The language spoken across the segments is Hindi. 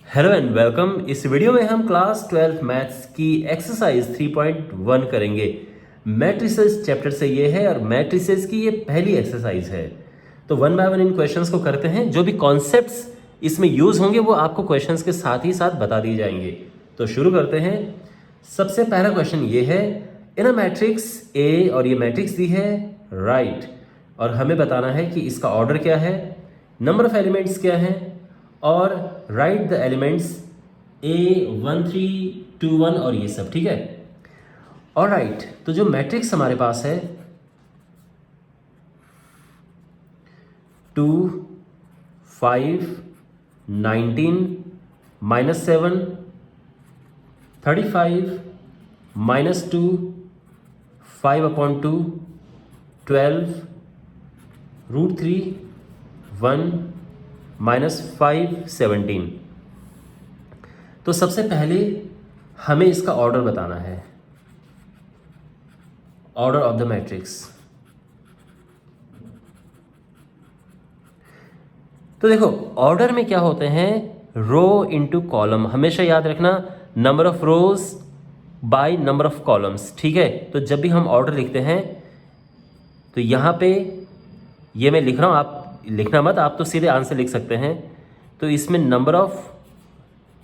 Hello and welcome. इस वीडियो में हम क्लास 12 मैथ्स की एक्सरसाइज 3.1 करेंगे। मैट्रिसेस चैप्टर से ये है और मैट्रिसेस की ये पहली एक्सरसाइज है। तो one by one in questions को करते हैं। जो भी कॉन्सेप्ट्स इसमें यूज होंगे वो आपको क्वेश्चंस के साथ ही साथ बता दिए जाएंगे। तो शुरू करते हैं। सबसे पहला क्वेश्चन ये है, इन अ मैट्रिक्स ए, और ये मैट्रिक्स दी है राइट, और हमें बताना है कि इसका ऑर्डर क्या है, नंबर ऑफ एलिमेंट्स क्या है, और राइट द एलिमेंट्स A1 3 2 1 और ये सब। ठीक है, और राइट। तो जो मैट्रिक्स हमारे पास है 2 5 19 -7 35 -2 5/2 12 √3 1 -5 17। तो सबसे पहले हमें इसका ऑर्डर बताना है, ऑर्डर ऑफ द मैट्रिक्स। तो देखो ऑर्डर में क्या होते हैं, रो इनटू कॉलम। हमेशा याद रखना, number of rose by number of columns. ठीक है, तो जब भी हम ऑर्डर लिखते हैं तो यहाँ पे ये मैं लिख रहा हूँ, आप लिखना मत, आप तो सीधे आंसर लिख सकते हैं। तो इसमें नंबर ऑफ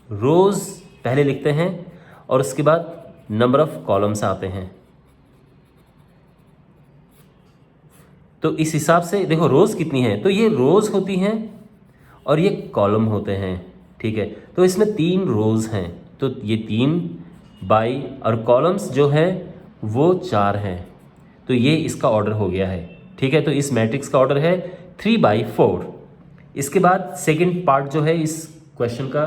रोज पहले लिखते हैं और उसके बाद नंबर ऑफ कॉलम्स आते हैं। तो इस हिसाब से देखो रोज कितनी है, तो ये रोज होती हैं और ये कॉलम होते हैं। ठीक है, तो इसमें 3 रोज हैं, तो ये 3 बाई, और कॉलम्स जो है वो 4 हैं। तो ये इसका ऑर्डर हो गया है। ठीक है, तो इस मैट्रिक्स का ऑर्डर है 3/4। इसके बाद सेकंड पार्ट जो है इस क्वेश्चन का,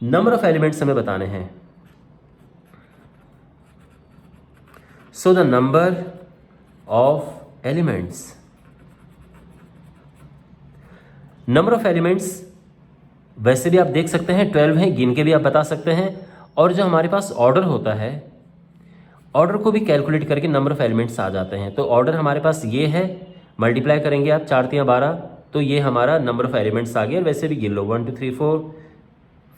नंबर ऑफ एलिमेंट्स हमें बताने हैं। So the number of elements, number of elements वैसे भी आप देख सकते हैं 12 हैं, गिन के भी आप बता सकते हैं। और जो हमारे पास ऑर्डर होता है, ऑर्डर को भी कैलकुलेट करके नंबर ऑफ एलिमेंट्स आ जाते हैं। तो ऑर्डर हमारे पास ये है, मल्टीप्लाई करेंगे आप 4 3 12, तो ये हमारा नंबर ऑफ एलिमेंट्स आ गया। वैसे भी गिन लो 1 2 3 4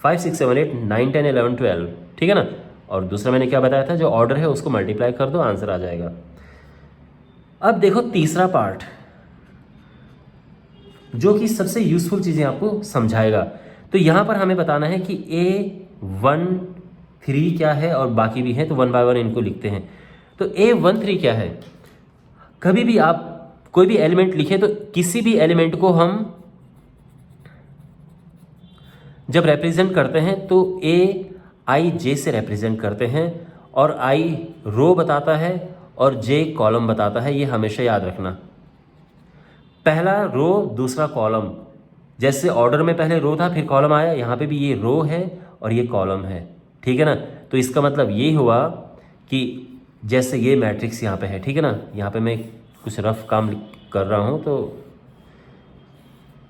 5 6 7 8 9 10 11 12। ठीक है ना, और दूसरा मैंने क्या बताया था, जो ऑर्डर है उसको मल्टीप्लाई कर दो, आंसर आ जाएगा। अब देखो तीसरा पार्ट, जो कि सबसे यूजफुल चीज़ें आपको समझाएगा। तो यहाँ पर हमें बताना है कि A1 3 क्या है, और बाकी भी हैं, तो वन बाय वन इनको लिखते हैं। तो A1 3 क्या है, कभी भी आप कोई भी एलिमेंट लिखें तो किसी भी एलिमेंट को हम जब रिप्रेजेंट करते हैं तो Aij से रिप्रेजेंट करते हैं, और I रो बताता है और J कॉलम बताता है। ये हमेशा याद रखना, पहला रो दूसरा कॉलम। जैसे ऑर्डर में पहले रो था फिर कॉलम आया, यहाँ पे भी ये रो है और ये कॉलम है। ठीक है ना, तो इसका मतलब ये हुआ कि जैसे ये मैट्रिक्स यहाँ पे है, ठीक है ना, यहाँ पे मैं कुछ रफ काम कर रहा हूँ।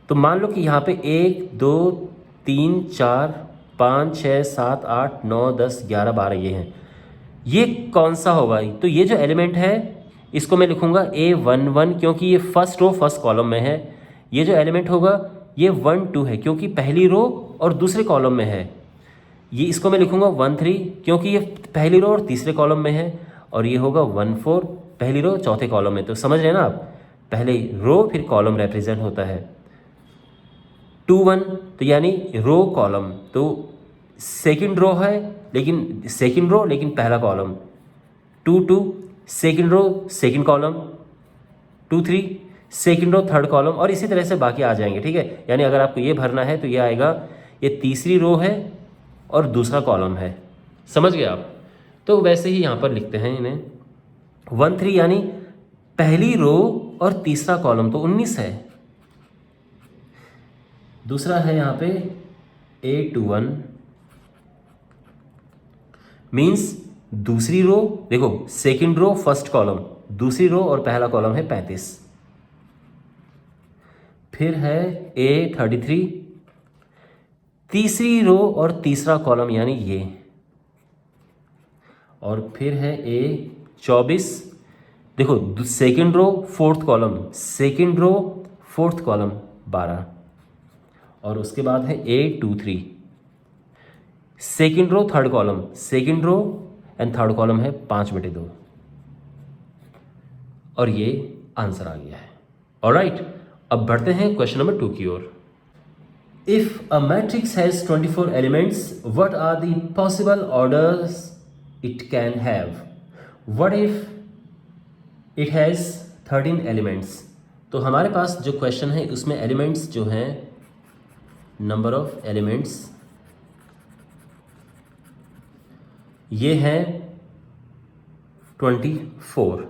तो मान लो कि यहाँ पे 1 2 3 4 5 6 7 8 9 10 11 12 ये हैं। ये कौन सा होगा, तो ये जो एलिमेंट है इसको मैं लिखूंगा A11, क्योंकि ये फर्स्ट रो फर्स्ट कॉलम में है। ये जो एलिमेंट होगा ये 1 2 है, क्योंकि पहली रो और दूसरे कॉलम में है। ये इसको मैं लिखूंगा 1 3, क्योंकि ये पहली रो और तीसरे कॉलम में है। और ये होगा 1 4, पहली रो चौथे कॉलम में। तो समझ रहे हैं ना आप, पहले रो फिर कॉलम रिप्रेजेंट होता है। 2 1, तो यानी रो कॉलम, तो सेकंड रो है लेकिन पहला column. 2 2 second row second column. 2 3 second row third column, और इसी तरह से बाकी आ जाएंगे। ठीक है, यानी अगर आपको ये भरना है तो ये आएगा, ये तीसरी रो है और दूसरा कॉलम है। समझ गए आप, तो वैसे ही यहाँ पर लिखते हैं इन्हें 1 3, यानी पहली रो और तीसरा कॉलम, तो 19 है। दूसरा है यहाँ पे A21, मीन्स दूसरी रो, देखो सेकंड रो फर्स्ट कॉलम, दूसरी रो और पहला कॉलम है 35। फिर है A33, तीसरी रो और तीसरा कॉलम यानी ये, और फिर है A24, देखो second row fourth column, second row fourth column 12, और उसके बाद है A23, second row third column, second row and third column है 5/2 और ये आंसर आ गया है। ऑलराइट, अब बढ़ते हैं क्वेश्चन नंबर 2 की ओर। If a matrix has 24 elements, what are the possible orders it can have? What if it has 13 elements? तो हमारे पास जो क्वेश्चन है उसमें एलिमेंट्स जो हैं, नंबर ऑफ एलिमेंट्स ये है 24।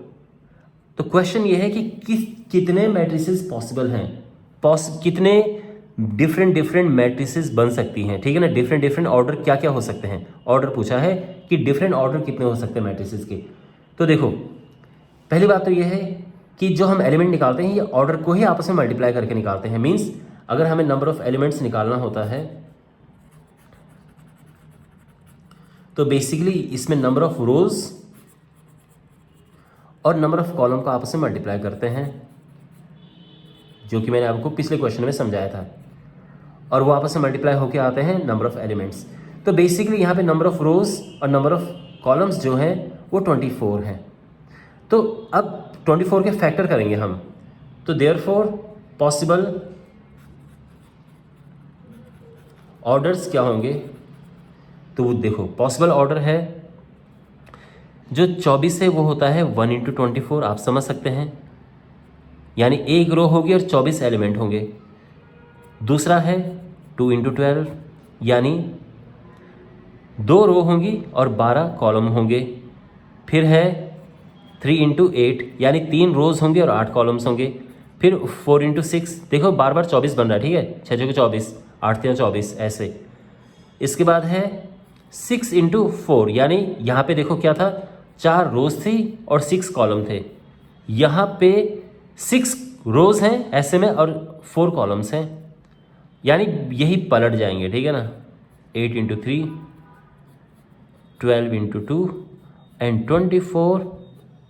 तो क्वेश्चन ये है कि कितने मैट्रिसेस पॉसिबल हैं, कितने डिफरेंट मैट्रिसेस बन सकती हैं, ठीक है ना। डिफरेंट ऑर्डर क्या क्या हो सकते हैं, ऑर्डर पूछा है कि डिफरेंट ऑर्डर कितने हो सकते हैं मैट्रिसेस के। तो देखो, पहली बात तो ये है कि जो हम एलिमेंट निकालते हैं ये ऑर्डर को ही आपस में मल्टीप्लाई करके निकालते हैं। मीन्स अगर हमें नंबर ऑफ एलिमेंट्स निकालना होता है तो बेसिकली इसमें नंबर ऑफ रोज और नंबर ऑफ कॉलम को आपस में मल्टीप्लाई करते हैं, जो कि मैंने आपको पिछले क्वेश्चन में समझाया था, और वो आपस में मल्टीप्लाई होके आते हैं नंबर ऑफ एलिमेंट्स। तो बेसिकली यहाँ पे नंबर ऑफ रोज और नंबर ऑफ कॉलम्स जो हैं वो 24 हैं। तो अब 24 के फैक्टर करेंगे हम, तो देयरफॉर पॉसिबल ऑर्डर्स क्या होंगे? तो वो देखो, पॉसिबल ऑर्डर है जो 24 है वो होता है 1 × 24, आप समझ सकते हैं, यानी एक रो होगी और 24 एलिमेंट होंगे। दूसरा है 2 × 12, यानी 2 रो होंगी और 12 कॉलम होंगे। फिर है 3 × 8, यानी 3 रोज होंगे और 8 कॉलम्स होंगे। फिर 4 × 6, देखो बार बार 24 बन रहा है, ठीक है, 6 × 24, 8 × 24 ऐसे। इसके बाद है 6 × 4, यानी यहाँ पे देखो क्या था, 4 रोज थी और 6 कॉलम थे। यहाँ पे 6 रोज हैं ऐसे में और 4 कॉलम्स हैं, यानी यही पलट जाएंगे, ठीक है ना। 8 × 3, 12 × 2 एंड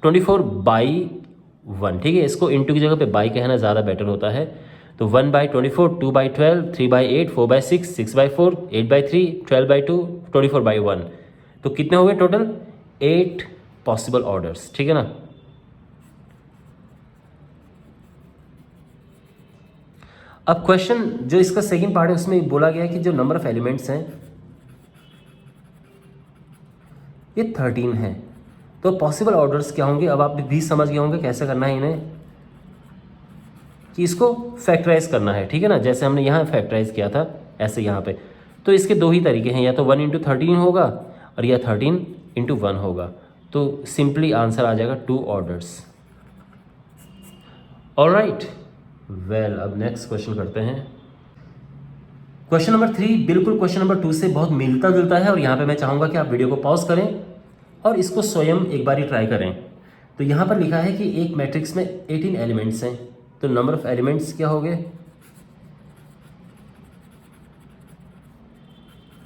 24/1, ठीक है। इसको इंटू की जगह पे बाई कहना ज़्यादा बेटर होता है। तो 1/24, 2/12, 3/8, 4/6, 6/4, 8/3, 12/2, 24/1। तो कितने हो गए टोटल? 8 पॉसिबल ऑर्डर्स, ठीक है ना। अब क्वेश्चन जो इसका सेकंड पार्ट है उसमें बोला गया है कि जो नंबर ऑफ एलिमेंट्स हैं ये 13 हैं। तो पॉसिबल ऑर्डर्स क्या होंगे? अब आप भी समझ गए होंगे कैसे करना है इन्हें, कि इसको फैक्टराइज करना है, ठीक है ना। जैसे हमने यहाँ फैक्टराइज किया था ऐसे यहाँ पे। तो इसके 2 ही तरीके हैं, या तो 1 × 13 होगा और या 13 × 1 होगा। तो सिंपली आंसर आ जाएगा 2 ऑर्डर्स। ऑलराइट, वेल अब नेक्स्ट क्वेश्चन करते हैं। क्वेश्चन नंबर 3 बिल्कुल क्वेश्चन नंबर 2 से बहुत मिलता जुलता है, और यहाँ पे मैं चाहूँगा कि आप वीडियो को पॉज करें और इसको स्वयं एक बार ट्राई करें। तो यहाँ पर लिखा है कि एक मैट्रिक्स में 18 एलिमेंट्स हैं, तो नंबर ऑफ एलिमेंट्स क्या हो गए?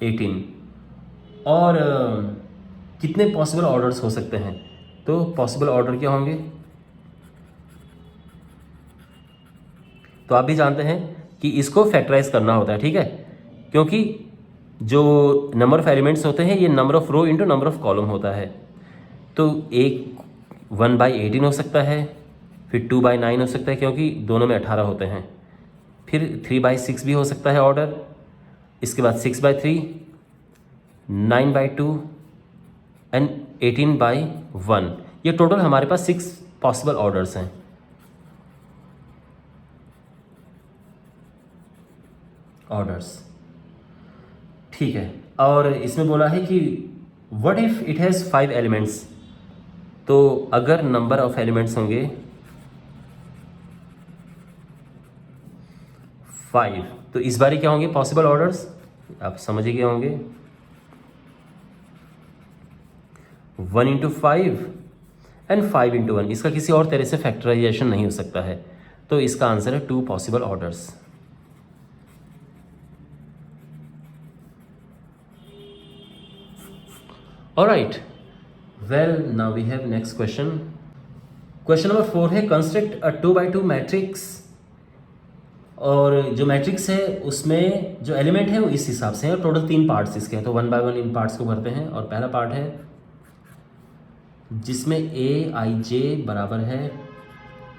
18। और कितने पॉसिबल ऑर्डर्स हो सकते हैं? तो पॉसिबल ऑर्डर क्या होंगे? तो आप भी जानते हैं कि इसको फैक्टराइज करना होता है, ठीक है, क्योंकि जो नंबर ऑफ एलिमेंट्स होते हैं ये number of row into number of column होता है। तो एक 1/18 हो सकता है, फिर 2/9 हो सकता है क्योंकि दोनों में 18 होते हैं, फिर 3/6 भी हो सकता है ऑर्डर, इसके बाद 6/3, 9/2 एंड 18/1। ये टोटल हमारे पास 6 पॉसिबल ऑर्डर्स हैं। ऑर्डर्स, ठीक है। और इसमें बोला है कि what if it has 5 elements? तो अगर नंबर ऑफ एलिमेंट्स होंगे 5, तो इस बार क्या होंगे पॉसिबल ऑर्डर्स? आप समझ ही गए होंगे, 1 × 5 एंड 5 × 1। इसका किसी और तरह से फैक्टराइजेशन नहीं हो सकता है, तो इसका आंसर है 2 possible orders. Alright, well now we have next question. Question number 4 है कंस्ट्रक्ट अ 2/2 मैट्रिक्स और जो मैट्रिक्स है उसमें जो एलिमेंट है वो इस हिसाब से है, और टोटल 3 पार्ट्स इसके हैं। तो 1 बाय 1 इन पार्ट्स को करते हैं। और पहला पार्ट है जिसमें ए आई जे बराबर है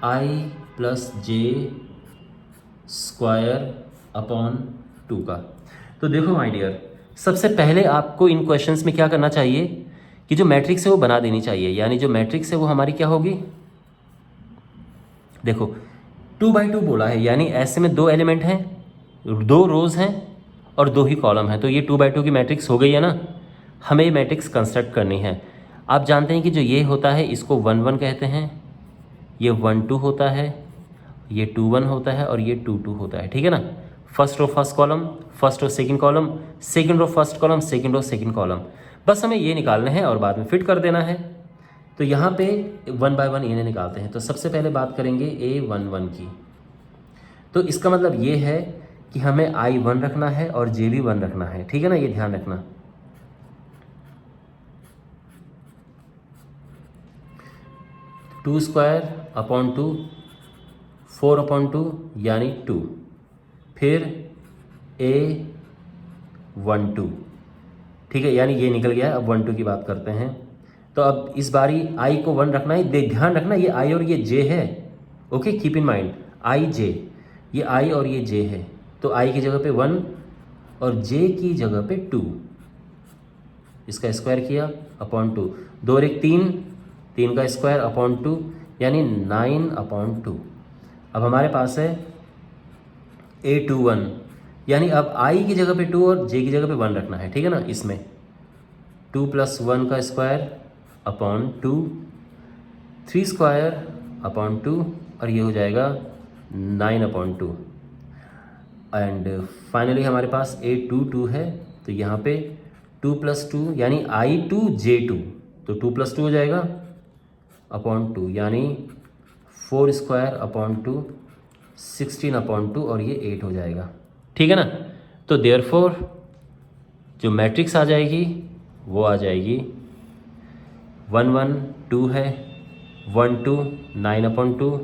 आई प्लस जे स्क्वायर अपॉन 2 का। तो देखो माय डियर, सबसे पहले आपको इन क्वेश्चंस में क्या करना चाहिए कि जो मैट्रिक्स है वो बना देनी चाहिए। यानी जो मैट्रिक्स है वो हमारी क्या होगी, देखो 2 बाई 2 बोला है, यानी ऐसे में 2 एलिमेंट हैं, 2 रोज हैं और 2 ही कॉलम हैं। तो ये 2 बाई 2 की मैट्रिक्स हो गई है ना। हमें ये मैट्रिक्स कंस्ट्रक्ट करनी है। आप जानते हैं कि जो ये होता है इसको 1 1 कहते हैं, ये 1 2 होता है, ये 2 1 होता है और ये 2 2 होता है, ठीक है ना। First row first column, first row second column, second row first column, second row second column. बस हमें ये निकालना है और बाद में फिट कर देना है। तो यहाँ पे 1 बाय 1 इन्हें निकालते हैं। तो सबसे पहले बात करेंगे A11 की। तो इसका मतलब ये है कि हमें I1 रखना है और J भी 1 रखना है, ठीक है ना, ये ध्यान रखना। टू स्क्वायर अपॉन 2, 4 अपॉन 2 यानी 2, फिर A12, ठीक है, यानी ये निकल गया। अब 1 2 की बात करते हैं। तो अब इस बारी I को 1 रखना है। ध्यान रखना ये I और ये J है, okay, keep in mind I J, ये I और ये J है। तो I की जगह पे 1 और J की जगह पे 2, इसका स्क्वायर किया अपॉन 2, 2 और 1 3, 3 का स्क्वायर अपॉन 2 यानी 9 अपॉन 2। अब हमारे पास है A21, यानी अब I की जगह पे 2 और J की जगह पे 1 रखना है, ठीक है ना। इसमें 2 + 1 का स्क्वायर अपॉन 2, 3 स्क्वायर अपॉन 2 और ये हो जाएगा 9 अपॉन 2। एंड फाइनली हमारे पास A22 है। तो यहाँ पे 2 + 2 यानी I2 J2, तो 2 + 2 हो जाएगा अपॉन 2 यानी 4 स्क्वायर अपॉन 2, 16 अपॉन 2 और ये 8 हो जाएगा, ठीक है ना। तो देयरफॉर जो मैट्रिक्स आ जाएगी वो आ जाएगी 1 1 2 है, 1 2 9 upon 2,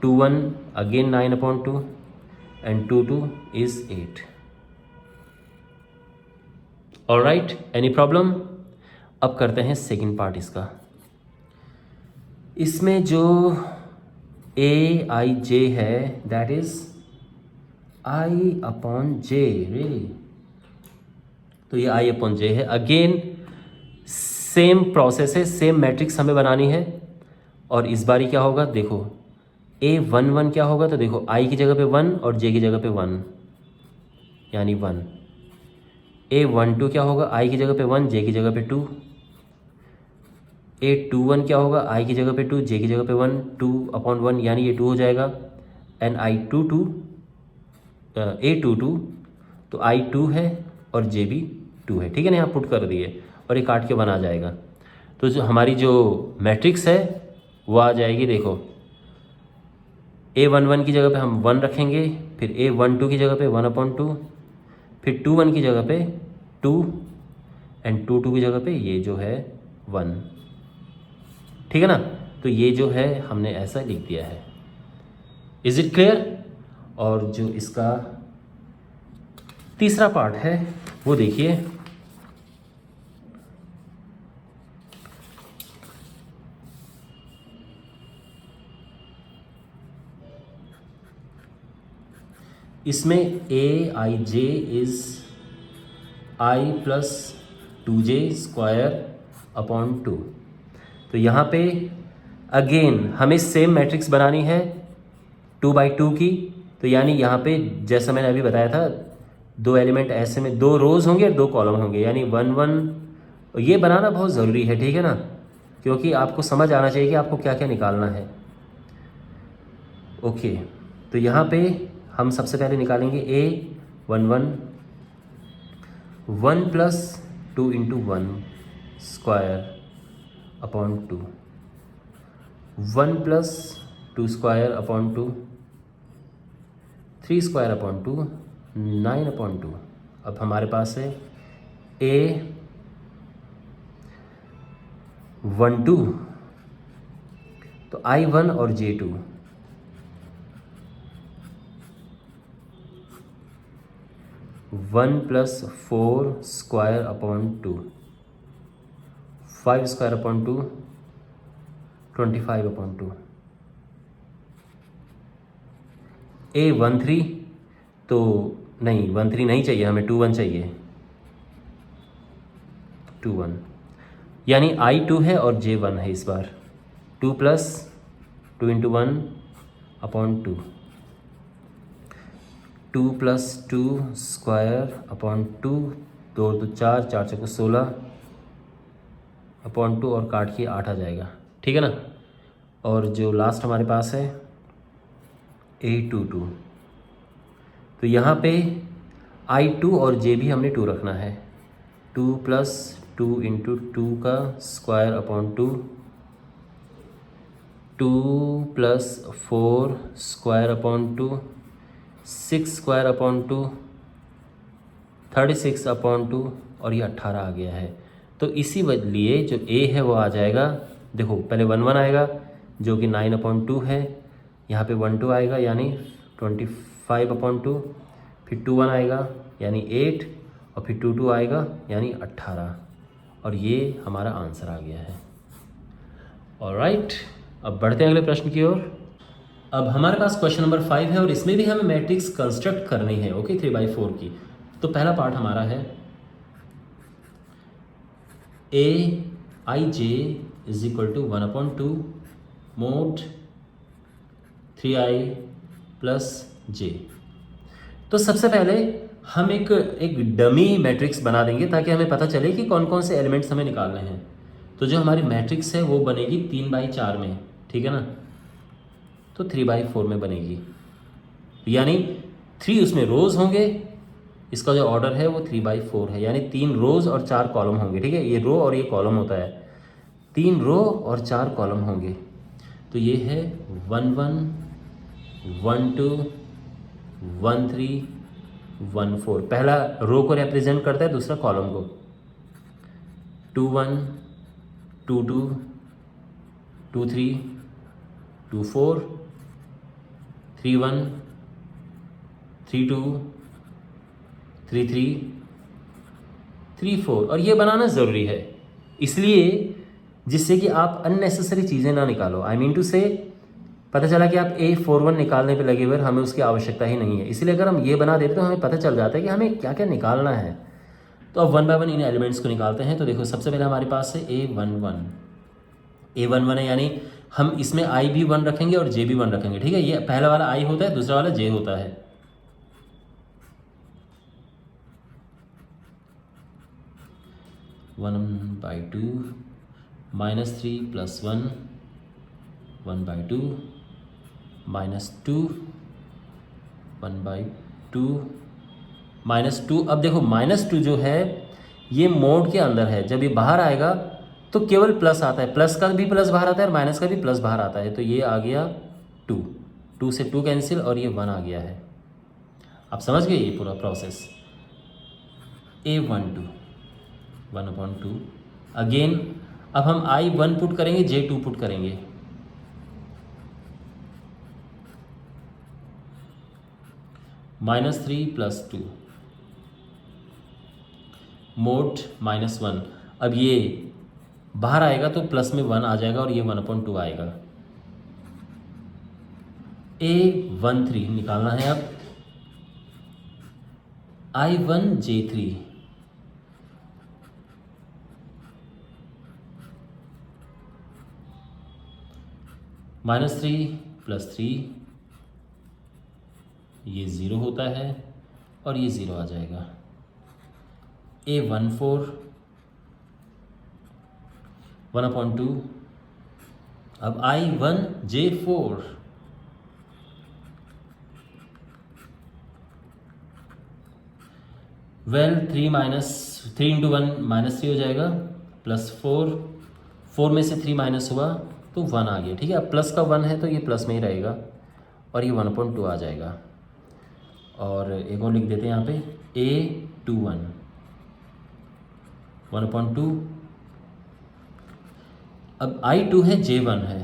2 1 again 9 upon 2 and 2 2 is 8। Alright, any problem. अब करते हैं सेकंड पार्ट इसका। इसमें जो A I J है that is I upon J, really. तो ये I अपॉन J है। अगेन सेम प्रोसेस है, सेम मैट्रिक्स हमें बनानी है। और इस बारी क्या होगा, देखो A11 क्या होगा, तो देखो I की जगह पे 1 और J की जगह पे 1 यानी 1। A12 क्या होगा, I की जगह पे 1, J की जगह पे 2। A21 क्या होगा, I की जगह पे 2, J की जगह पे 1, 2 अपॉन 1 यानी ये 2 हो जाएगा। एंड I22 A22 तो I2 है और J भी 2 है, ठीक है ना। यहाँ पुट कर दिए और ये काट के 1 आ जाएगा। तो जो हमारी जो मैट्रिक्स है वो आ जाएगी, देखो A11 की जगह पे हम 1 रखेंगे, फिर A12 की जगह पे 1 अपॉन 2, फिर 21 की जगह पे 2 एंड 22 की जगह पे ये जो है 1, ठीक है ना। तो ये जो है हमने ऐसा लिख दिया है। Is it clear. और जो इसका तीसरा पार्ट है वो देखिए। इसमें A I J is I + 2J square upon 2। तो यहाँ पे अगेन हमें सेम मैट्रिक्स बनानी है 2 बाई 2 की। तो यानी यहाँ पे जैसा मैंने अभी बताया था 2 एलिमेंट ऐसे में 2 रोज होंगे और 2 कॉलम होंगे, यानी 1 1। ये बनाना बहुत ज़रूरी है, ठीक है ना, क्योंकि आपको समझ आना चाहिए कि आपको क्या क्या निकालना है। ओके, तो यहाँ पे हम सबसे पहले निकालेंगे A11 1 + 2 × 1 square upon 2, 1 + 2 square upon 2, 3 square upon 2, 9 upon 2। अब हमारे पास है A12 तो I1 और J2 1 + 4 square upon 2, 5 square upon 2, 25 upon 2। A13 तो नहीं, 13 नहीं चाहिए हमें, 21 चाहिए, 21, यानी I2 है और J1 है इस बार। 2 + 2 × 1 अपॉन 2, 2 + 2 स्क्वायर अपॉन 2, 2 × 2 4, 4 × 4 16 अपॉन 2 और काट के 8 आ जाएगा, ठीक है ना। और जो लास्ट हमारे पास है A22, तो यहाँ पे I2 और J भी हमने 2 रखना है। 2 + 2 × 2 का square upon 2, 2 + 4 square upon 2, 6 square upon 2, 36 upon 2 और ये 18 आ गया है। तो इसी लिए जो A है वो आ जाएगा, देखो पहले 1 1 आएगा जो कि 9 अपॉन 2 है, यहाँ पे 1 2 आएगा यानी 25 अपॉन 2, फिर 2 1 आएगा यानी 8 और फिर 2 2 आएगा यानी 18, और ये हमारा आंसर आ गया है। ऑलराइट, अब बढ़ते हैं अगले प्रश्न की ओर। अब हमारे पास क्वेश्चन नंबर 5 है और इसमें भी हमें मैट्रिक्स कंस्ट्रक्ट करनी है, ओके, 3/4 की। तो पहला पार्ट हमारा है Aij = 1/2 mod 3i + j। तो सबसे पहले हम एक डमी मैट्रिक्स बना देंगे ताकि हमें पता चले कि कौन कौन से एलिमेंट्स हमें निकालने हैं। तो जो हमारी मैट्रिक्स है वो बनेगी 3/4 में, ठीक है ना। तो 3/4 में बनेगी, यानी 3 उसमें रोज़ होंगे, इसका जो ऑर्डर है वो 3/4 है, यानी 3 रोज़ और 4 कॉलम होंगे, ठीक है। ये रो और ये कॉलम होता है, 3 रो और 4 कॉलम होंगे। तो ये है 1 1 1 2 1 3 1 4, पहला रो को रिप्रेजेंट करता है, दूसरा कॉलम को। 2 1 2 2 2 3 2 4 3 1 3 2 3 3 3 4, और ये बनाना ज़रूरी है इसलिए जिससे कि आप अननेसेसरी चीज़ें ना निकालो। आई मीन टू से, पता चला कि आप A41 निकालने पे लगे हुए, हमें उसकी आवश्यकता ही नहीं है। इसलिए अगर हम ये बना देते तो हमें पता चल जाता है कि हमें क्या क्या निकालना है। तो अब 1 बाय 1 इन एलिमेंट्स को निकालते हैं। तो देखो सबसे पहले हमारे पास है A11 है, यानी हम इसमें I भी 1 रखेंगे और J भी 1 रखेंगे, ठीक है। ये पहला वाला I होता है, दूसरा वाला J होता है। 1/2 -3 + 1 1/2 -2 1/2 -2। अब देखो -2 जो है ये मोड के अंदर है, जब ये बाहर आएगा तो केवल प्लस आता है, प्लस का भी प्लस बाहर आता है और माइनस का भी प्लस बाहर आता है। तो ये आ गया 2, 2 से 2 कैंसिल और ये 1 आ गया है। आप समझ गए ये पूरा प्रोसेस। A12 1/2 अगेन, अब हम I1 पुट करेंगे, J2 पुट करेंगे। -3 + 2 मोड -1। अब ये बाहर आएगा तो प्लस में 1 आ जाएगा और ये 1/2 आएगा। A13 निकालना है। अब I1 J3 -3 + 3, ये 0 होता है और ये 0 आ जाएगा। A14 1/2। अब I1 J4 3 × 1 -3 हो जाएगा, +4, 4 में से 3 माइनस हुआ तो 1 आ गया, ठीक है। अब प्लस का 1 है तो ये प्लस में ही रहेगा और ये 1/2 आ जाएगा। और एक और लिख देते हैं यहाँ पे A21 1/2। अब I2 है, J1 है,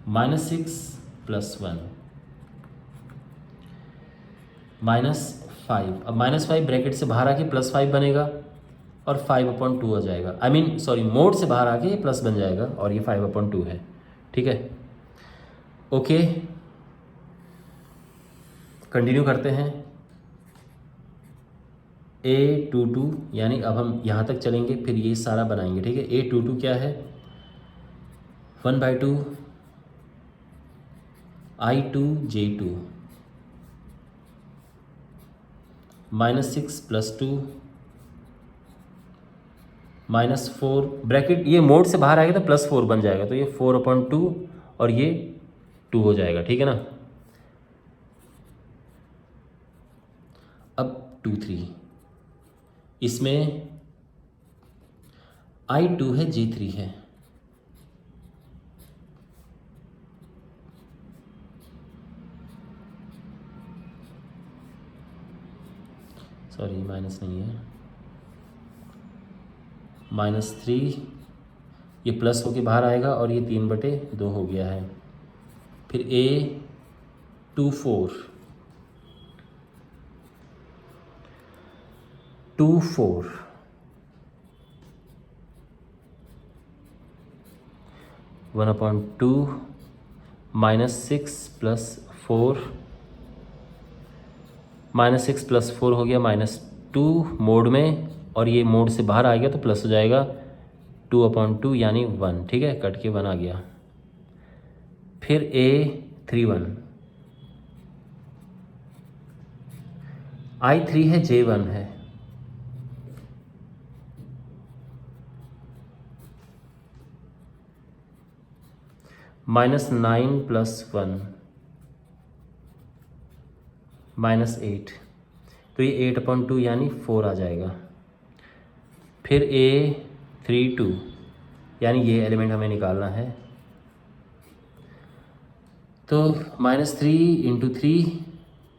-6 +1 -5। अब -5 ब्रैकेट से बाहर आके +5 बनेगा और 5/2 हो जाएगा। आई मीन सॉरी, मोड से बाहर आके ये प्लस बन जाएगा और ये 5/2 है। ठीक है, ओके, कंटिन्यू करते हैं। A22 यानी अब हम यहाँ तक चलेंगे, फिर ये सारा बनाएंगे। ठीक है, A22 क्या है? 1/2 I2 J2 -6 + 2 -4 ब्रैकेट, ये मोड से बाहर आएगा तो +4 बन जाएगा, तो ये 4/2 और ये 2 हो जाएगा। ठीक है ना। अब 2/3, इसमें I2 है, J3 है, सॉरी माइनस नहीं है, -3, ये प्लस होके बाहर आएगा और ये 3/2 हो गया है। फिर A24 1/2 -6 + 4 -6 + 4 हो गया -2 मोड में, और ये मोड से बाहर आ गया तो प्लस हो जाएगा 2/2 यानी 1। ठीक है, कट के 1 आ गया। फिर A31 I3 है, J1 है, -9 + 1 -8, तो ये 8/2 यानी 4 आ जाएगा। फिर A32 यानी ये एलिमेंट हमें निकालना है, तो -3 × 3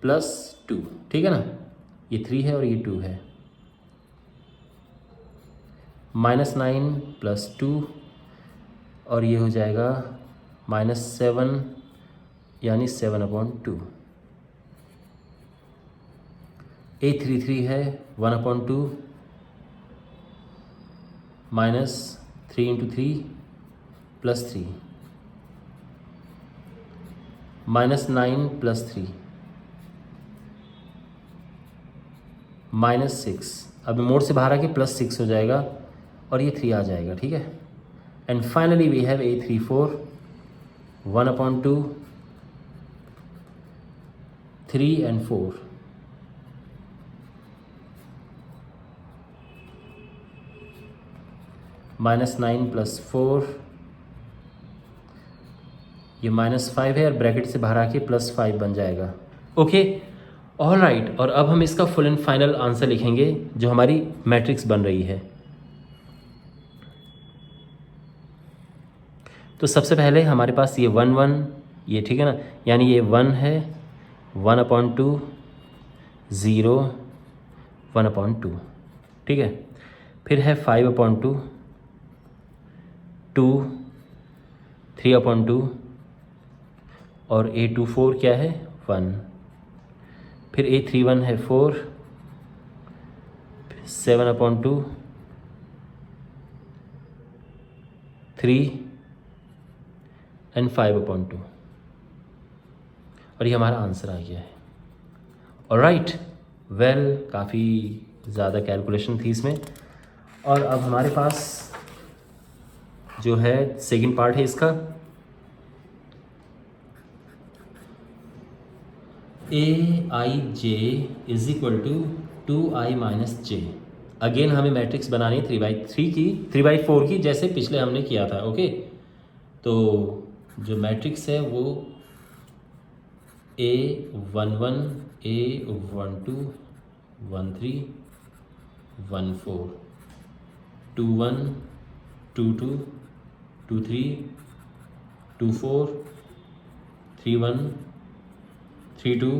+ 2। ठीक है ना, ये 3 है और ये 2 है, -9 + 2 और ये हो जाएगा -7 यानी 7/2। A33 है 1/2 -3 × 3 + 3 -9 + 3 -6, अब मोड से बाहर आके +6 हो जाएगा और ये 3 आ जाएगा। ठीक है, and finally we have A34 1/2 3 and 4 -9 + 4, ये -5 है और ब्रैकेट से बाहर आके +5 बन जाएगा। ओके, ऑल राइट, और अब हम इसका फुल एंड फाइनल आंसर लिखेंगे जो हमारी मैट्रिक्स बन रही है। तो सबसे पहले हमारे पास ये 1 1, ये ठीक है ना, यानी ये 1 है, 1/2 0 1/2। ठीक है, फिर है 5/2 2 3/2 और A24 क्या है 1। फिर A31 है 4 7/2 3 एंड 5/2, और ये हमारा आंसर आ गया है। ऑलराइट, वेल, काफ़ी ज़्यादा कैलकुलेशन थी इसमें, और अब हमारे पास जो है सेकंड पार्ट है इसका। AIJ = 2I - j। अगेन हमें मैट्रिक्स बनानी है 3/3 की, 3/4 की, जैसे पिछले हमने किया था। ओके, तो जो मैट्रिक्स है वो A11 A12 13 14 21 22 23 24 31 32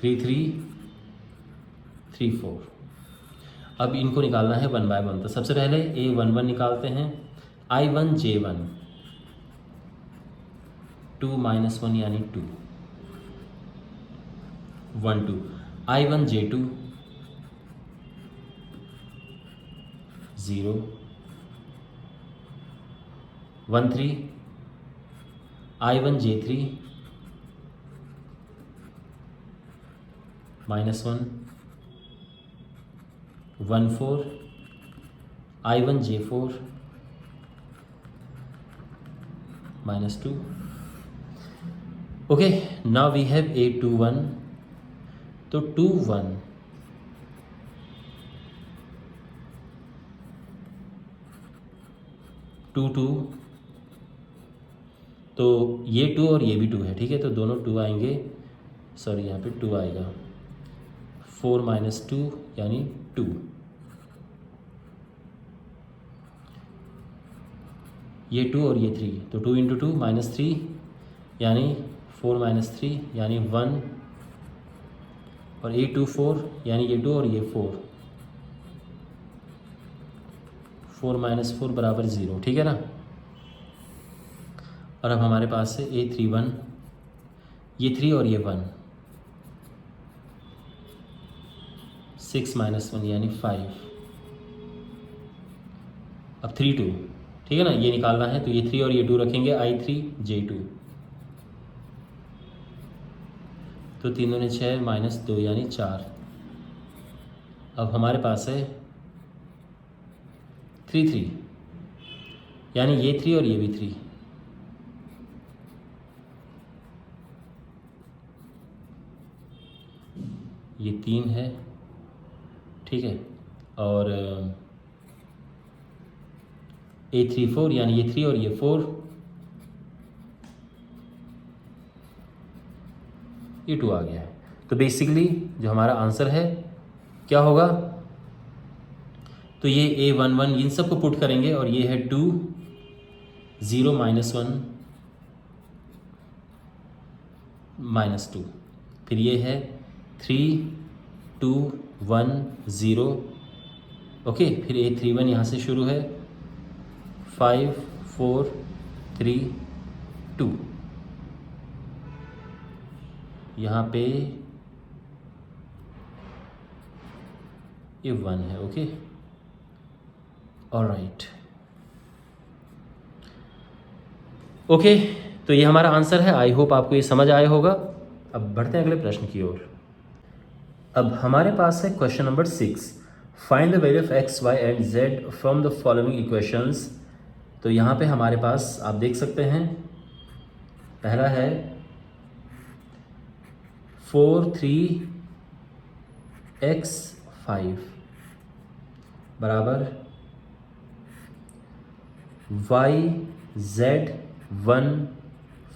33 34। अब इनको निकालना है 1 by 1। तो सबसे पहले A11 निकालते हैं, I1 J1 2 - 1 यानी 2, 1 2, I1 J2 0, 1 3, I1 J3 -1, 1 4, I1 J4 -2. Okay, now we have A2 1. तो 2 1, 2 2, तो ये 2 और ये भी 2 है, ठीक है, तो दोनों 2 आएंगे, सॉरी यहाँ पे 2 आएगा, 4 - 2 यानी 2, ये 2 और ये 3, तो 2 × 2 -3 यानी 4 - 3 यानी 1, और A2 4 यानी ये 2 और ये 4, 4 - 4 = 0, ठीक है ना। और अब हमारे पास है A3 1, ये 3 और ये 1, 6 - 1 यानी 5, अब 3 2, ठीक है ना, ये निकालना है, तो ये 3 और ये 2 रखेंगे, I3 J2, तो 3 दूनी 6 -2 यानी 4। अब हमारे पास है 3 3, यानी ये 3 और ये भी 3, ये 3 है, ठीक है, और A3 4 यानी ये 3 और ये 4, ये 2 आ गया है। तो बेसिकली जो हमारा आंसर है क्या होगा, तो ये A1 1 इन सब को पुट करेंगे, और ये है 2 0 -1 -2, फिर ये है 3 2 1 0, ओके, फिर A3 1 यहाँ से शुरू है, 5 4 3 2, यहाँ पे ये 1 है, ओके, ऑलराइट, ओके, तो ये हमारा आंसर है। आई होप आपको ये समझ आया होगा। अब बढ़ते हैं अगले प्रश्न की ओर। अब हमारे पास है question number 6, find the value of x, y and z from the following equations. तो यहाँ पे हमारे पास आप देख सकते हैं, पहला है 4 3 x 5 बराबर y z 1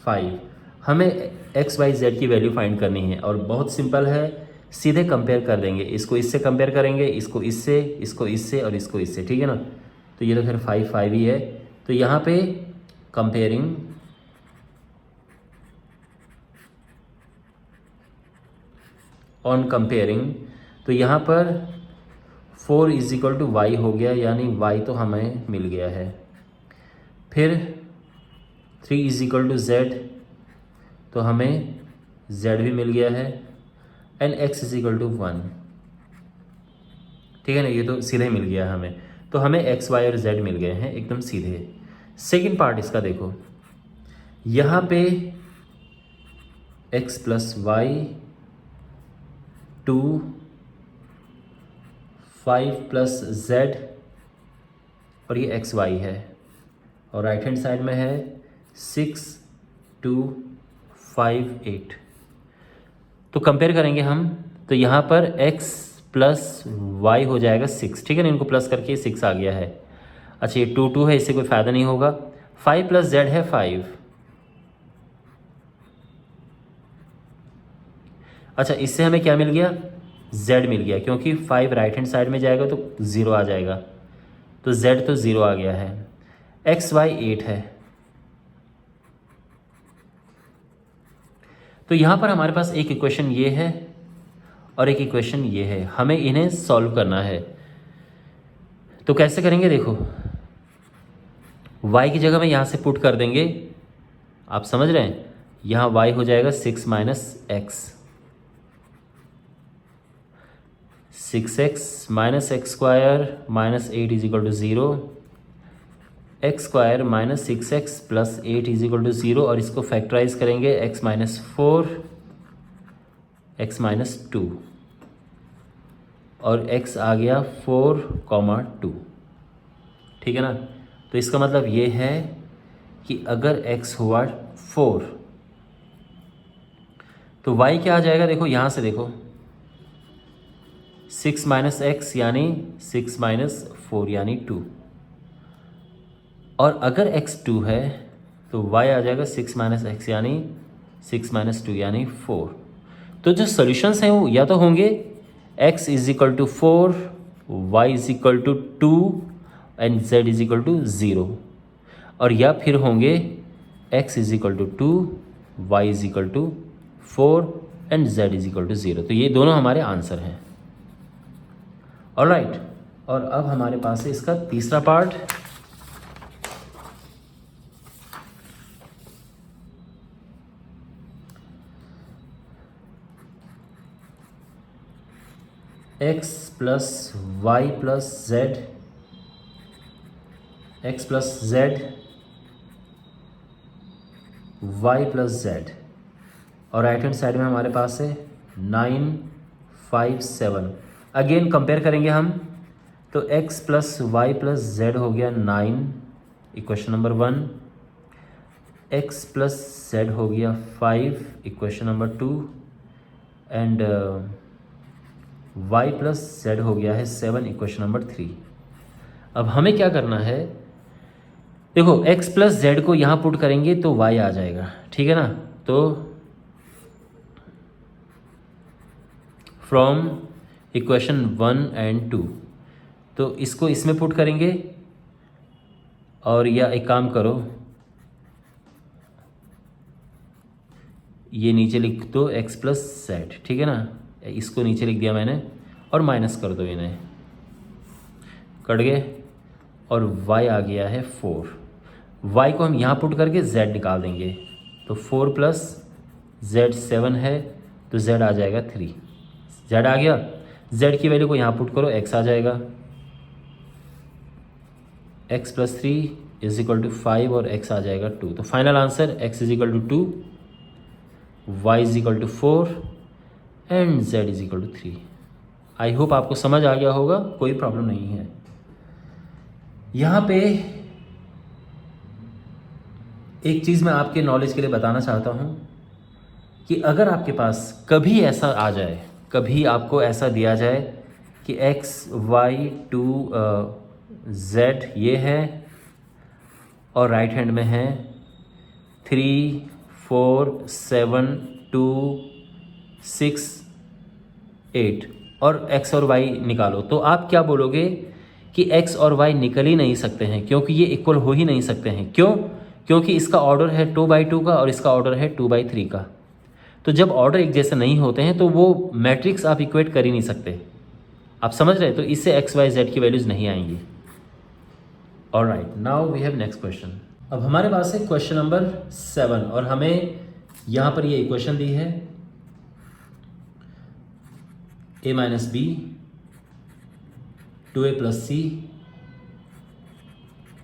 5। हमें x y z की वैल्यू फाइंड करनी है, और बहुत सिंपल है, सीधे कंपेयर कर देंगे, इसको इससे कंपेयर करेंगे, इसको इससे, इसको इससे और इसको इससे, ठीक है ना। तो ये तो फिर 5 5 ही है, तो यहाँ पे कंपेयरिंग ऑन कंपेयरिंग, तो यहाँ पर 4 = y हो गया, यानी y तो हमें मिल गया है। फिर 3 = z, तो हमें z भी मिल गया है, एंड x = 1, ठीक है ना, ये तो सीधे मिल गया हमें। तो हमें x y और z मिल गए हैं एकदम सीधे। सेकंड पार्ट इसका देखो, यहाँ पे x + y 2 5 + z, और ये एक्स वाई है, और राइट हैंड साइड में है 6 2 5 8। तो कंपेयर करेंगे हम, तो यहाँ पर x + y हो जाएगा 6, ठीक है ना, इनको प्लस करके 6 आ गया है। अच्छा, ये 2 2 है, इससे कोई फ़ायदा नहीं होगा। 5 + z है 5। अच्छा, इससे हमें क्या मिल गया, z मिल गया, क्योंकि 5 राइट हैंड साइड में जाएगा तो 0 आ जाएगा, तो z तो 0 आ गया है। x y 8 है, तो यहाँ पर हमारे पास एक इक्वेशन ये है और एक इक्वेशन ये है, हमें इन्हें सॉल्व करना है। तो कैसे करेंगे, देखो y की जगह में यहाँ से पुट कर देंगे, आप समझ रहे हैं, यहाँ y हो जाएगा 6 minus x, 6x minus x square minus 8 is equal to 0, x square minus 6x plus 8 is equal to 0, और इसको फैक्टराइज करेंगे x माइनस 4, x माइनस 2, और x आ गया 4, 2। ठीक है ना। तो इसका मतलब ये है कि अगर x हुआ 4 तो y क्या आ जाएगा, देखो यहाँ से देखो 6 माइनस एक्स यानी 6 माइनस 4 यानी 2, और अगर x 2 है तो y आ जाएगा 6 माइनस एक्स यानी 6 माइनस 2 यानी 4। तो जो सॉल्यूशंस हैं वो या तो होंगे x is equal to 4, y is equal to 2 and z is equal to 0, और या फिर होंगे x is equal to 2, y is equal to 4 and z is equal to 0। तो ये दोनों हमारे आंसर हैं। ऑलराइट, और अब हमारे पास है इसका तीसरा part. x plus y plus z, x plus z, y plus z, और राइट हैंड साइड में हमारे पास है 9, 5, 7। अगेन कंपेयर करेंगे हम, तो x plus y plus Z हो गया 9, equation number 1, x plus Z हो गया 5, equation number 2, and y plus Z हो गया है 7, इक्वेशन नंबर 3। अब हमें क्या करना है, देखो x प्लस जेड को यहाँ पुट करेंगे तो y आ जाएगा, ठीक है ना। तो फ्रॉम इक्वेशन 1 एंड 2, तो इसको इसमें पुट करेंगे, और या एक काम करो ये नीचे लिख दो x प्लस जेड, ठीक है ना। इसको नीचे लिख दिया मैंने, और माइनस कर दो, इन्हें कट गए, और y आ गया है 4। y को हम यहाँ पुट करके z निकाल देंगे, तो 4 प्लस z 7 है, तो z आ जाएगा 3। z आ गया, z की वैल्यू को यहाँ पुट करो, x आ जाएगा, x plus 3 is equal to 5, और x आ जाएगा 2। तो final answer x is equal to 2, y is equal to 4 and z is equal to 3। I hope आपको समझ आ गया होगा, कोई प्रॉब्लम नहीं है। यहाँ पे एक चीज़ मैं आपके नॉलेज के लिए बताना चाहता हूँ कि अगर आपके पास कभी ऐसा आ जाए, कभी आपको ऐसा दिया जाए कि x, y, 2, z ये है, और राइट हैंड में है 3, 4, 7, 2, 6, 8, और x और y निकालो, तो आप क्या बोलोगे कि x और y निकल ही नहीं सकते हैं, क्योंकि ये इक्वल हो ही नहीं सकते हैं। क्यों? क्योंकि इसका ऑर्डर है 2/2 का और इसका ऑर्डर है 2/3 का। तो जब ऑर्डर एक जैसे नहीं होते हैं तो वो मैट्रिक्स आप इक्वेट कर ही नहीं सकते। आप समझ रहे? तो इससे x, y, z की वैल्यूज़ नहीं आएंगी। Alright, now we have next question. अब हमारे पास है क्वेश्चन नंबर 7, और हमें यहाँ पर ये इक्वेशन दी है a minus b, 2a plus c,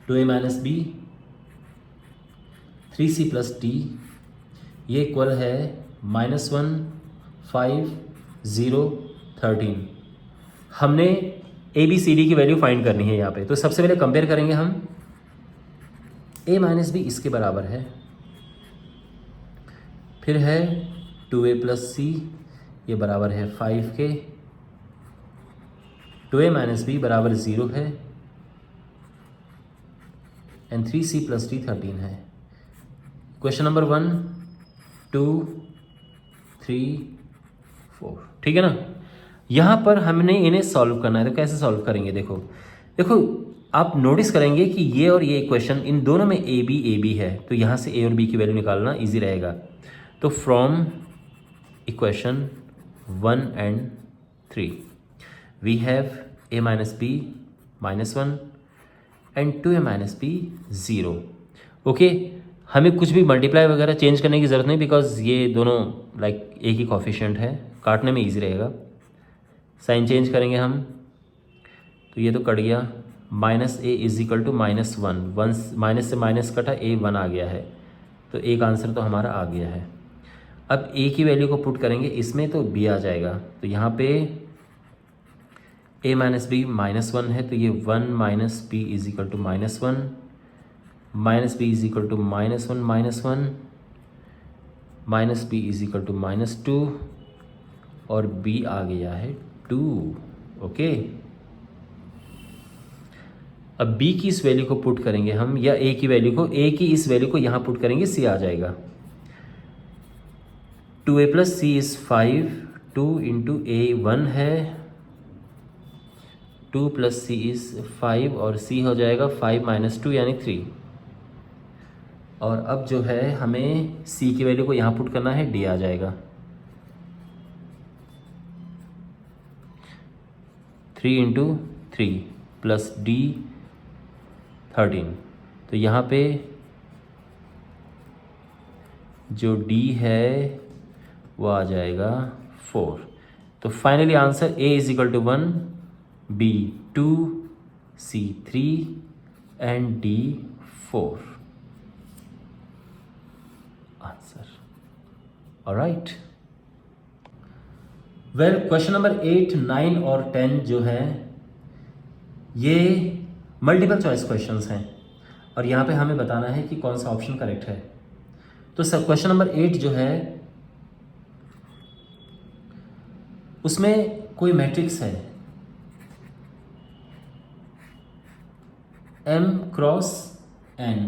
2a minus b, 3c plus d, ये इक्वल है -1, 5, 0, 13। हमने ए बी सी डी की वैल्यू फाइंड करनी है यहाँ पे। तो सबसे पहले कंपेयर करेंगे हम, a माइनस बी इसके बराबर है, फिर है 2a प्लस सी, ये बराबर है 5 के, 2a माइनस बी बराबर 0 है, एंड 3c प्लस डी 13 है। क्वेश्चन नंबर 1, 2, 3, 4, ठीक है ना। यहाँ पर हमने इन्हें सॉल्व करना है, तो कैसे सॉल्व करेंगे? देखो देखो आप नोटिस करेंगे कि ये और ये इक्वेशन, इन दोनों में ए बी है, तो यहाँ से ए और बी की वैल्यू निकालना इजी रहेगा। तो from equation 1 and 3 we have a minus b -1 and 2a minus b 0। Okay, हमें कुछ भी मल्टीप्लाई वगैरह चेंज करने की ज़रूरत नहीं, बिकॉज ये दोनों लाइक एक ही कॉफिशिएंट है, काटने में ईजी रहेगा। साइन चेंज करेंगे हम, तो ये तो कट गया। Minus a is equal to -1, minus से माइनस कटा, ए 1 आ गया है, तो एक आंसर तो हमारा आ गया है। अब ए की वैल्यू को पुट करेंगे इसमें, तो बी आ जाएगा। तो यहाँ पे a माइनस बी -1 है, तो ये 1 minus b is equal to -1, minus b is equal to -1 -1, minus b is equal to -2, और b आ गया है 2। ओके, अब b की इस वैल्यू को पुट करेंगे हम, या a की वैल्यू को, a की इस वैल्यू को यहाँ पुट करेंगे, c आ जाएगा। 2a plus c is 5, 2 into a 1 है, 2 प्लस c इज़ 5, और c हो जाएगा 5 माइनस 2 यानी 3। और अब जो है हमें c की वैल्यू को यहाँ पुट करना है, d आ जाएगा। 3 इंटू 3 प्लस d 13, तो यहाँ पे जो d है वो आ जाएगा 4। तो finally answer a is equal to 1, b 2, c 3 and d 4 answer. Alright, well question number 8, 9 और 10 जो है ये मल्टीपल चॉइस क्वेश्चंस हैं, और यहाँ पे हमें बताना है कि कौन सा ऑप्शन करेक्ट है। तो सब क्वेश्चन नंबर 8 जो है उसमें कोई मैट्रिक्स है m क्रॉस n,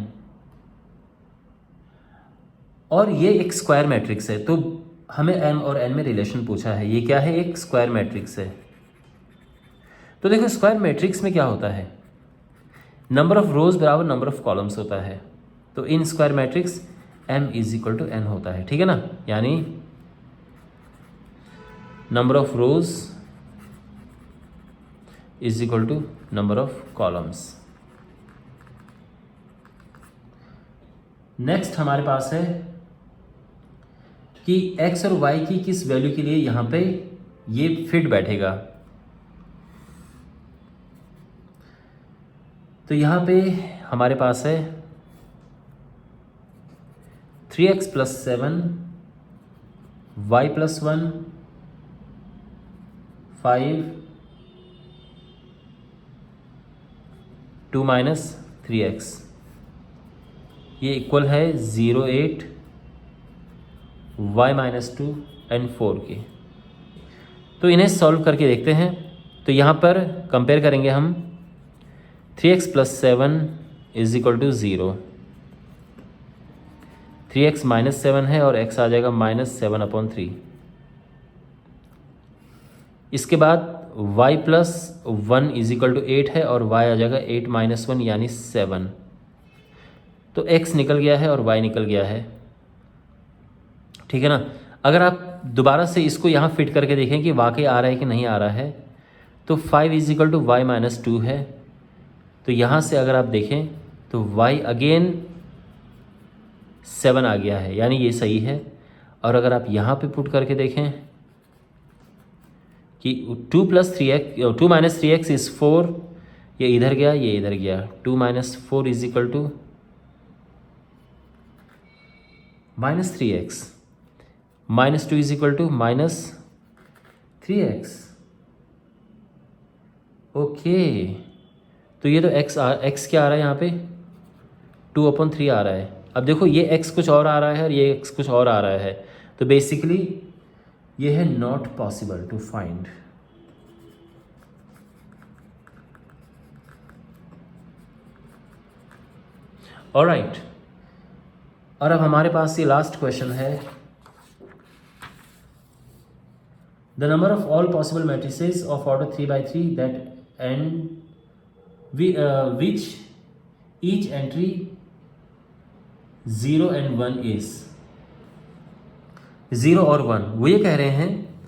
और ये एक स्क्वायर मैट्रिक्स है। तो हमें m और n में रिलेशन पूछा है, ये क्या है, एक स्क्वायर मैट्रिक्स है। तो देखो स्क्वायर मैट्रिक्स में क्या होता है, नंबर ऑफ रोज बराबर नंबर ऑफ कॉलम्स होता है। तो in square matrix m is equal to n होता है, ठीक है ना, यानी number of rows is equal to number of columns. Next हमारे पास है कि x और y की किस वैल्यू के लिए यहाँ पे ये फिट बैठेगा। तो यहाँ पे हमारे पास है 3x plus 7, y plus 1, 5, 2 minus 3x, ये इक्वल है 0, 8, y माइनस 2 एंड 4 के। तो इन्हें सॉल्व करके देखते हैं। तो यहाँ पर कंपेयर करेंगे हम, 3x plus 7 is equal to 0, 3x minus 7 है और x आ जाएगा -7/3। इसके बाद y plus 1 is equal to 8 है और y आ जाएगा 8 माइनस 1 यानी 7। तो x निकल गया है और y निकल गया है, ठीक है ना। अगर आप दोबारा से इसको यहाँ फिट करके देखें कि वाकई आ रहा है कि नहीं आ रहा है, तो 5 is equal to y minus 2 है। तो यहाँ से अगर आप देखें तो y अगेन 7 आ गया है, यानी ये सही है। और अगर आप यहाँ पे पुट करके देखें कि 2 माइनस 3x इज़ 4, ये इधर गया, ये इधर गया, 2 minus 4 is equal to -3x, -2 is equal to -3x। Okay, तो ये तो x क्या आ रहा है यहाँ पे, 2/3 आ रहा है। अब देखो ये x कुछ और आ रहा है और ये x कुछ और आ रहा है, तो बेसिकली ये है not possible to find. Alright, और अब हमारे पास ये लास्ट क्वेश्चन है, the number of all possible matrices of order 3/3 that and which each entry 0 and 1 is 0 और 1। वो ये कह रहे हैं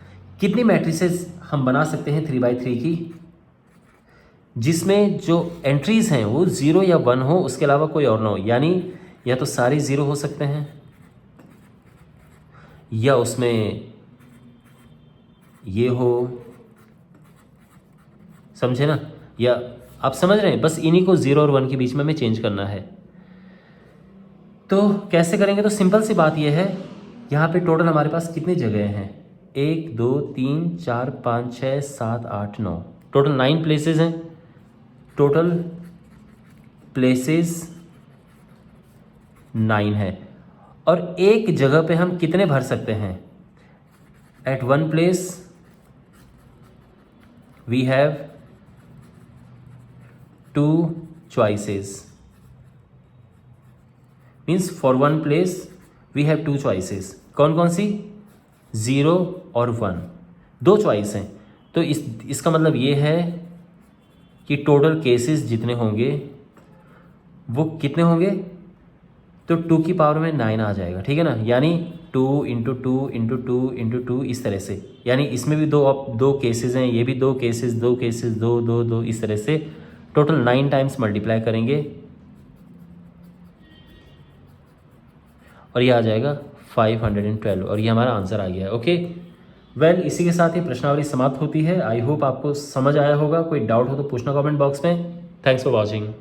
कितनी मैट्रिसेस हम बना सकते हैं 3/3 की, जिसमें जो एंट्रीज हैं वो 0 या 1 हो, उसके अलावा कोई और ना हो। यानी या तो सारे ज़ीरो हो सकते हैं या उसमें ये हो, समझे ना, या आप समझ रहे हैं, बस इन्हीं को 0 और 1 के बीच में हमें चेंज करना है। तो कैसे करेंगे? तो सिंपल सी बात यह है, यहाँ पे टोटल हमारे पास कितनी जगह हैं? 1 2 3 4 5 6 7 8 9, टोटल 9 प्लेसेस हैं। टोटल प्लेसेस 9 है और एक जगह पे हम कितने भर सकते हैं? At one place we have 2 choices, means for one place we have 2 choices। कौन कौन सी? 0 और 1, 2 चॉइस हैं। तो इसका मतलब ये है कि टोटल केसेस जितने होंगे वो कितने होंगे? तो 2 की पावर में 9 आ जाएगा, ठीक है ना, यानी 2 इंटू 2 इंटू 2 इंटू 2 इस तरह से। यानी इसमें भी दो केसेस हैं, ये भी 2 केसेस, 2 केसेस, 2 2 2 इस तरह से टोटल 9 टाइम्स मल्टीप्लाई करेंगे और ये आ जाएगा 512 और ये हमारा आंसर आ गया है। ओके वेल, इसी के साथ ये प्रश्नावली समाप्त होती है। आई होप आपको समझ आया होगा। कोई डाउट हो तो पूछना कमेंट बॉक्स में। Thanks for watching.